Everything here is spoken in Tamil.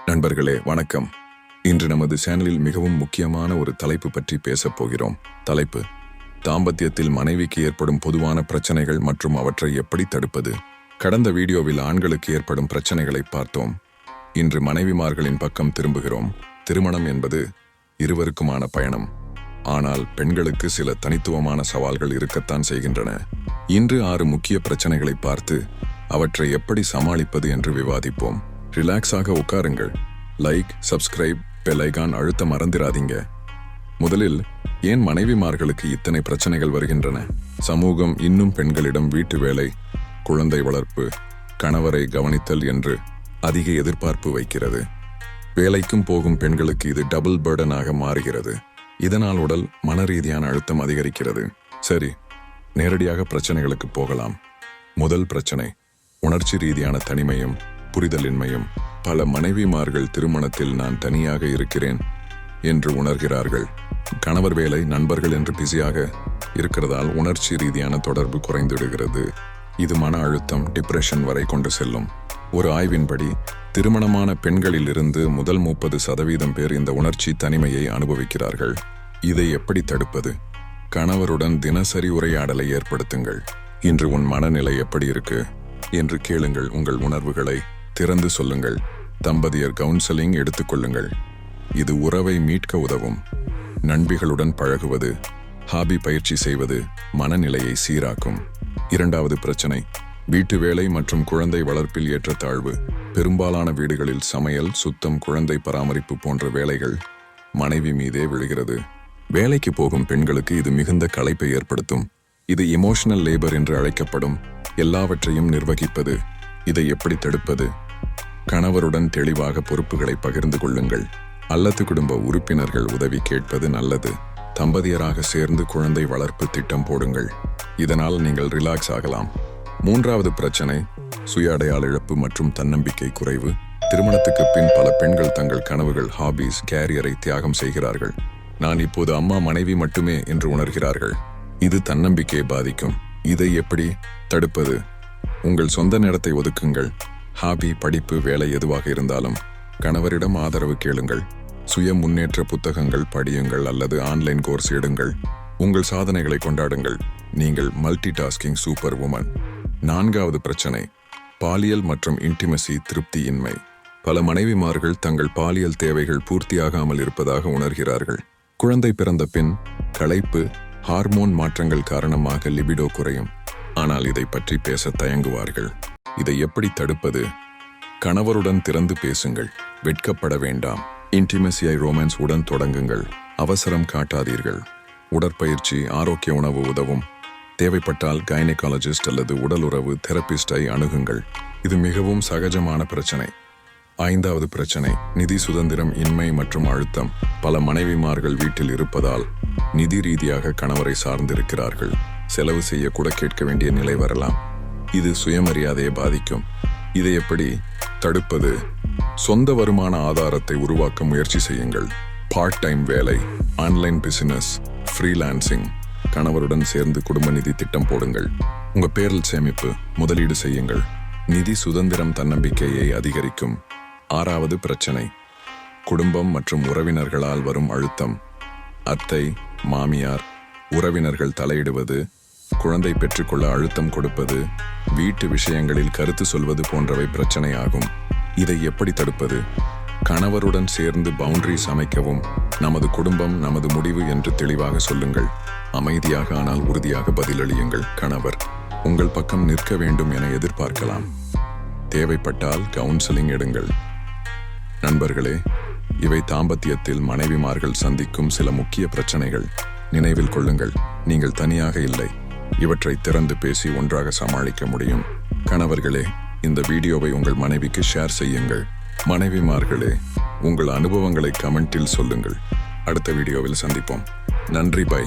நண்பர்களே வணக்கம். இன்று நமது சேனலில் மிகவும் முக்கியமான ஒரு தலைப்பு பற்றி பேசப் போகிறோம். தலைப்பு: தாம்பத்தியத்தில் மனைவிக்கு ஏற்படும் பொதுவான பிரச்சனைகள் மற்றும் அவற்றை எப்படி தடுப்பது. கடந்த வீடியோவில் ஆண்களுக்கு ஏற்படும் பிரச்சனைகளை பார்த்தோம். இன்று மனைவிமார்களின் பக்கம் திரும்புகிறோம். திருமணம் என்பது இருவருக்குமான பயணம். ஆனால் பெண்களுக்கு சில தனித்துவமான சவால்கள் இருக்கத்தான் செய்கின்றன. இன்று 6 முக்கிய பிரச்சனைகளை பார்த்து அவற்றை எப்படி சமாளிப்பது என்று விவாதிப்போம். ரிலாக்ஸாக உட்காருங்கள். லைக், சப்ஸ்கிரைப், பெல் ஐகான் அழுத்த மறந்திராதீங்க. முதலில், ஏன் மனைவிமார்களுக்கு இத்தனை பிரச்சனைகள் வருகின்றன? சமூகம் இன்னும் பெண்களிடம் வீட்டு வேலை, குழந்தை வளர்ப்பு, கணவரை கவனித்தல் என்று அதிக எதிர்பார்ப்பு வைக்கிறது. வேலைக்கும் போகும் பெண்களுக்கு இது டபுள் பர்டனாக மாறுகிறது. இதனால் உடல் மனரீதியான அழுத்தம் அதிகரிக்கிறது. சரி, நேரடியாக பிரச்சனைகளுக்கு போகலாம். முதல் பிரச்சனை: உணர்ச்சி ரீதியான தனிமையும் புரிதலின்மையும். பல மனைவிமார்கள் திருமணத்தில் நான் தனியாக இருக்கிறேன் என்று உணர்கிறார்கள். கணவர் வேலை, நண்பர்கள் என்று பிஸியாக இருக்கிறதால் உணர்ச்சி ரீதியான தொடர்பு குறைந்துவிடுகிறது. இது மன அழுத்தம், டிப்ரெஷன் வரை கொண்டு செல்லும். ஒரு ஆய்வின்படி திருமணமான பெண்களிலிருந்து முதல் 30% பேர் இந்த உணர்ச்சி தனிமையை அனுபவிக்கிறார்கள். இதை எப்படி தடுப்பது? கணவருடன் தினசரி உரையாடலை ஏற்படுத்துங்கள். இன்று உன் மனநிலை எப்படி இருக்கு என்று கேளுங்கள். உங்கள் உணர்வுகளை திறந்து சொல்லுங்கள். தம்பதியர் கவுன்சிலிங் எடுத்துக்கொள்ளுங்கள். இது உறவை மீட்க உதவும். நண்பிகளுடன் பழகுவது, ஹாபி பயிற்சி செய்வது மனநிலையை சீராக்கும். இரண்டாவது பிரச்சனை: வீட்டு வேலை மற்றும் குழந்தை வளர்ப்பில் ஏற்றத்தாழ்வு. பெரும்பாலான வீடுகளில் சமையல், சுத்தம், குழந்தை பராமரிப்பு போன்ற வேலைகள் மனைவி மீதே விழுகிறது. வேலைக்கு போகும் பெண்களுக்கு இது மிகுந்த களைப்பை ஏற்படுத்தும். இது எமோஷனல் லேபர் என்று அழைக்கப்படும். எல்லாவற்றையும் நிர்வகிப்பது. இதை எப்படி தடுப்பது? கணவருடன் தெளிவாக பொறுப்புகளை பகிர்ந்து கொள்ளுங்கள். அல்லது குடும்ப உறுப்பினர்கள் உதவி கேட்பது நல்லது. தம்பதியராக சேர்ந்து குழந்தை வளர்ப்பு திட்டம் போடுங்கள். இதனால் நீங்கள் ரிலாக்ஸ் ஆகலாம். மூன்றாவது பிரச்சனை: சுய அடையாள இழப்பு மற்றும் தன்னம்பிக்கை குறைவு. திருமணத்துக்கு பின் பல பெண்கள் தங்கள் கனவுகள், ஹாபிஸ், கேரியரை தியாகம் செய்கிறார்கள். நான் இப்போது அம்மா, மனைவி மட்டுமே என்று உணர்கிறார்கள். இது தன்னம்பிக்கையை பாதிக்கும். இதை எப்படி தடுப்பது? உங்கள் சொந்த நேரத்தை ஒதுக்குங்கள். ஹாபி, படிப்பு, வேலை எதுவாக இருந்தாலும் கணவரிடம் ஆதரவு கேளுங்கள். சுய முன்னேற்ற புத்தகங்கள் படியுங்கள் அல்லது ஆன்லைன் கோர்ஸ் எடுங்கள். உங்கள் சாதனைகளை கொண்டாடுங்கள். நீங்கள் மல்டி டாஸ்கிங் சூப்பர் உமன். நான்காவது பிரச்சனை: பாலியல் மற்றும் இன்டிமசி திருப்தியின்மை. பல மனைவிமார்கள் தங்கள் பாலியல் தேவைகள் பூர்த்தியாகாமல் இருப்பதாக உணர்கிறார்கள். குழந்தை பிறந்த பின் களைப்பு, ஹார்மோன் மாற்றங்கள் காரணமாக லிபிடோ குறையும். ஆனால் இதை பற்றி பேச தயங்குவார்கள். இதை எப்படி தடுப்பது? கணவருடன் திறந்து பேசுங்கள். வெட்கப்பட வேண்டாம். இன்டிமசியை ரொமான்ஸ் உடன் தொடங்குங்கள். அவசரம் காட்டாதீர்கள். உடற்பயிற்சி, ஆரோக்கிய உணவு உதவும். தேவைப்பட்டால் கைனகாலஜிஸ்ட் அல்லது உடலுறவு தெரபிஸ்டை அணுகுங்கள். இது மிகவும் சகஜமான பிரச்சனை. ஐந்தாவது பிரச்சனை: நிதி சுதந்திரம் இன்மை மற்றும் அழுத்தம். பல மனைவிமார்கள் வீட்டில் இருப்பதால் நிதி ரீதியாக கணவரை சார்ந்திருக்கிறார்கள். செலவு செய்ய கூட கேட்க வேண்டிய நிலை வரலாம். இது சுயமரியாதையை பாதிக்கும். இதை எப்படி தடுப்பது? சொந்த வருமான ஆதாரத்தை உருவாக்க முயற்சி செய்யுங்கள். பார்ட் டைம் வேலை, ஆன்லைன் பிசினஸ், ஃப்ரீலான்சிங். கணவருடன் சேர்ந்து குடும்ப நிதி திட்டம் போடுங்கள். உங்க பேரில் சேமிப்பு, முதலீடு செய்யுங்கள். நிதி சுதந்திரம் தன்னம்பிக்கையை அதிகரிக்கும். ஆறாவது பிரச்சனை: குடும்பம் மற்றும் உறவினர்களால் வரும் அழுத்தம். அத்தை, மாமியார், உறவினர்கள் தலையிடுவது, குழந்தை பெற்றுக்கொள்ள அழுத்தம் கொடுப்பது, வீட்டு விஷயங்களில் கருத்து சொல்வது போன்றவை பிரச்சனையாகும். இதை எப்படி தடுப்பது? கணவருடன் சேர்ந்து பவுண்டரிஸ் அமைக்கவும். நமது குடும்பம் நமது முடிவு என்று தெளிவாக சொல்லுங்கள். அமைதியாக ஆனால் உறுதியாக பதிலளியுங்கள். கணவர் உங்கள் பக்கம் நிற்க வேண்டும் என எதிர்பார்க்கலாம். தேவைப்பட்டால் கவுன்சிலிங் எடுங்கள். நண்பர்களே, இவை தாம்பத்தியத்தில் மனைவிமார்கள் சந்திக்கும் சில முக்கிய பிரச்சனைகள். நினைவில் கொள்ளுங்கள், நீங்கள் தனியாக இல்லை. இவற்றை திறந்து பேசி ஒன்றாக சமாளிக்க முடியும். கணவர்களே, இந்த வீடியோவை உங்கள் மனைவிக்கு ஷேர் செய்யுங்கள். மனைவிமார்களே, உங்கள் அனுபவங்களை கமெண்டில் சொல்லுங்கள். அடுத்த வீடியோவில் சந்திப்போம். நன்றி. பை.